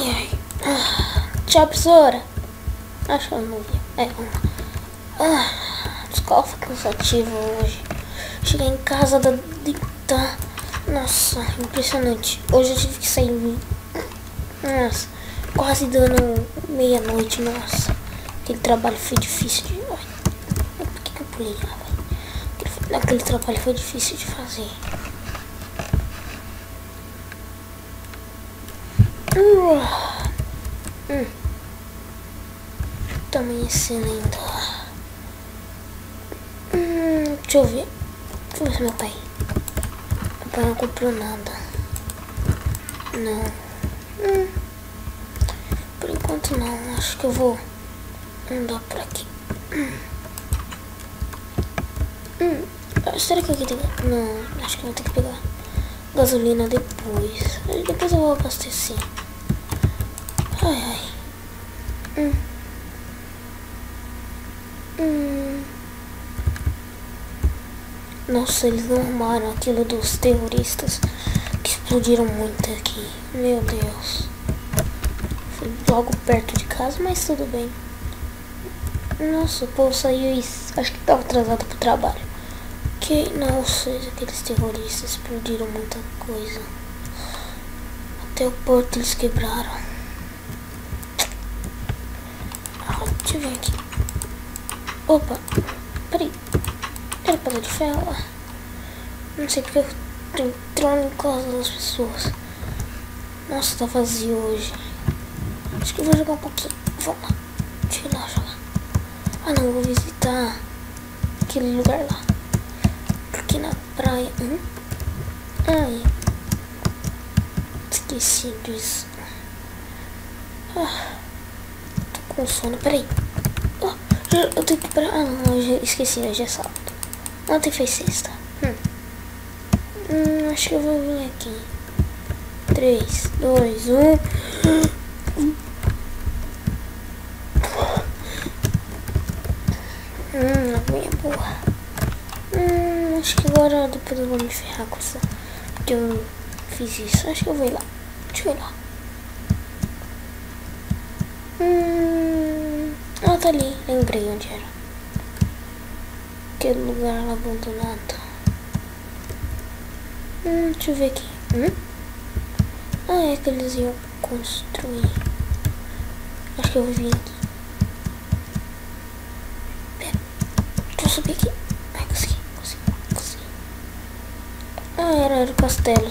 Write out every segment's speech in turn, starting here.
Ai. Tchau, professora. Acho que eu não vi. Vamos lá. Escola foi cansativa hoje. Cheguei em casa da deitar. Nossa, impressionante. Hoje eu tive que sair. Nossa, quase dando meia-noite. Nossa, aquele trabalho foi difícil de... Ai, por que eu pulei lá, velho? Aquele trabalho foi difícil de fazer. Tá amanhecendo ainda. Deixa eu ver. Deixa eu ver se meu pai não comprou nada. Não. Por enquanto não. Acho que eu vou andar por aqui. Será que aqui tem... Não, acho que vou ter que pegar gasolina depois. Depois eu vou abastecer. Ai. Nossa, eles não arrumaram aquilo dos terroristas que explodiram muito aqui. Meu Deus. Foi logo perto de casa, mas tudo bem. Nossa, o povo saiu e acho que tava atrasado pro trabalho. Nossa, aqueles terroristas explodiram muita coisa. Até o porto eles quebraram. Deixa eu ver aqui. Opa, peraí. Era pedra de ferro? Não sei porque eu tô entrando em casa das pessoas. Nossa, tá vazio hoje. Acho que eu vou jogar um pouquinho. Vamos lá. Deixa eu ir lá jogar. Não, eu vou visitar aquele lugar lá. Porque na praia... Ai. Esqueci disso. Tô com sono. Peraí. Eu tenho que parar. Não, eu já esqueci. Hoje é sábado. Ontem foi sexta. Acho que eu vou vir aqui. 3, 2, 1. Aguinha boa. Acho que agora depois eu vou me ferrar com essa. Porque eu fiz isso. Acho que eu vou ir lá. Deixa eu ir lá. Tá ali. Lembrei onde era. Aquele lugar abandonado. Deixa eu ver aqui. É que eles iam construir. Acho que eu vou vir aqui. Pera. Deixa eu subir aqui. Ai, consegui. Era o castelo.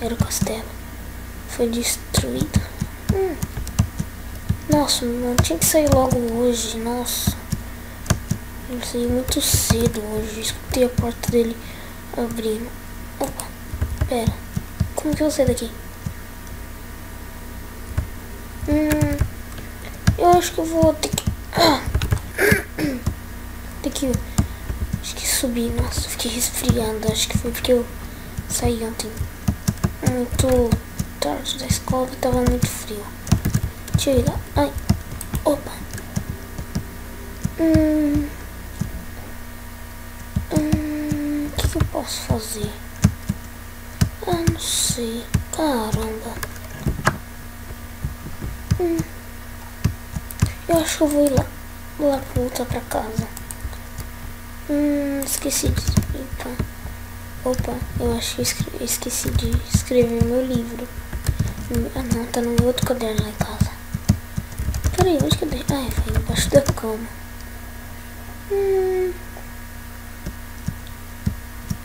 Era o castelo. Foi destruído. Nossa, não tinha que sair logo hoje. Nossa. Eu saí muito cedo hoje. Escutei a porta dele abrindo. Opa, pera. Como que eu saio daqui? Eu acho que eu vou ter que... Acho que subir. Nossa, fiquei resfriando. Acho que foi porque eu saí ontem muito tarde da escola e tava muito frio. Deixa eu ir lá. Ai. Opa. O que eu posso fazer? Não sei. Caramba. Eu acho que eu vou ir lá. Voltar pra casa. Esqueci de... Opa, eu acho que eu esqueci de escrever meu livro. Não, tá no meu outro caderno lá em casa. Peraí, onde que eu deixei? Foi embaixo da cama.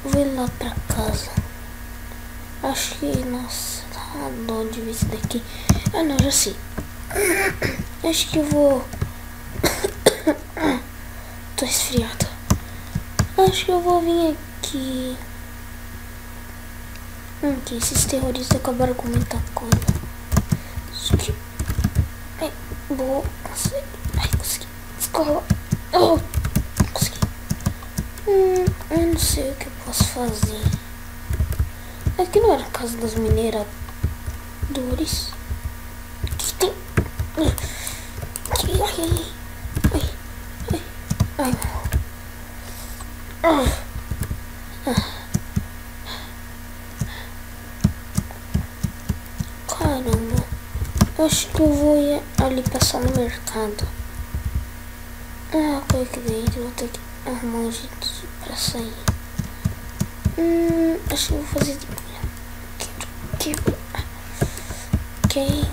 Vou ir lá pra casa. Acho que, nossa, tá dó de ver isso daqui. Não, já sei. Acho que eu vou... Tô resfriado. Acho que eu vou vir aqui. Que esses terroristas acabaram com muita coisa. Acho que... boa. Consegui. Escola. Consegui. Eu não sei o que eu posso fazer. Aqui não era a casa das mineradores. O que tem? Caramba. Acho que eu vou ir ali passar no mercado. Ah, ok, que delícia. Vou ter que arrumar um jeito pra sair. Acho que eu vou fazer de manhã. Ok.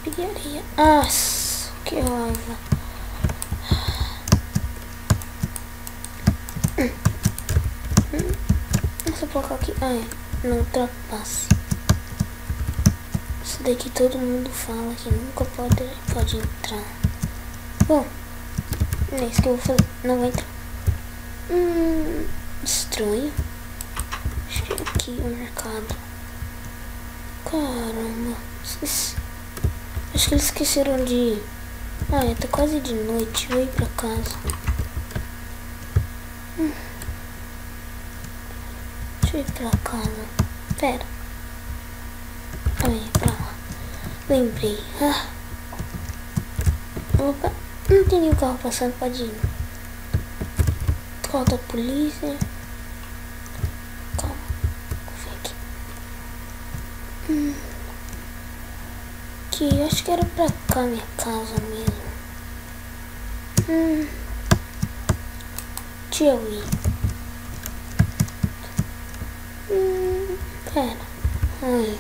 Peguei areia. Ah, que raiva. Deixa eu colocar aqui. Ah, é. Não ultrapasse. Isso daqui todo mundo fala que nunca pode entrar. Bom, é isso que eu vou fazer. Não vai entrar. Estranho. Acho que é aqui o mercado. Caramba. Esqueci. Acho que eles esqueceram de ir. Ah, é, tá quase de noite. Vou ir pra casa. Deixa eu ir pra casa. Pera. Aí, pra lá. Lembrei. Ah. Opa. Não tem nenhum carro passando, pode ir. Carro da polícia. Calma. Vou ver aqui. Aqui, acho que era pra cá minha casa mesmo. Deixa eu ir. Pera. Ai.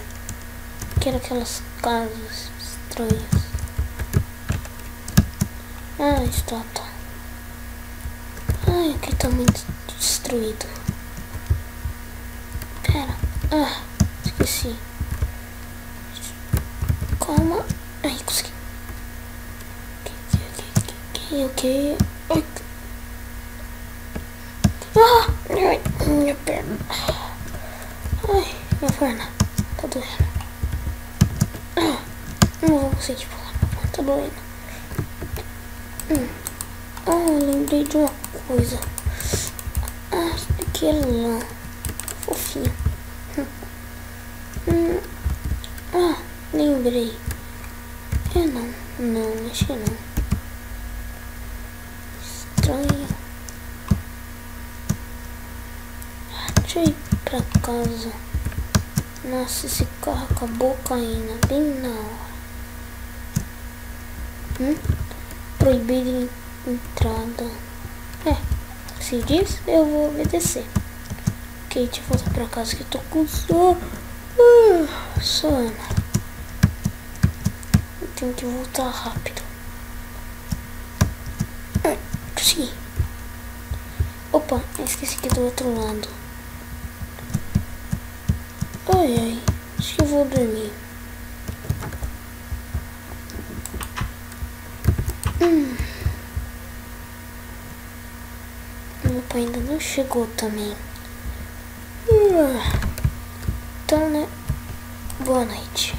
Quero aquelas casas estranhas. Ah, estátua. Ai, aqui tá muito destruído. Pera. Ah, esqueci. Calma. Ai, consegui. Ok. Ai. Ah! Ai, minha perna. Ai, minha perna. Tá doendo. Não vou conseguir pular. Tá doendo. Lembrei de uma coisa. Isso daqui é lã. Fofinho. Lembrei. Não, acho que não. Estranho. Deixa eu ir pra casa. Nossa, esse carro acabou caindo bem na hora. Proibido entrada. Se diz, eu vou obedecer. Ok, deixa eu voltar pra casa que eu tô com sono. Eu tenho que voltar rápido. Consegui. Opa, esqueci que é do outro lado. Ai, acho que eu vou dormir. Meu pai ainda não chegou também. Então, né? Boa noite.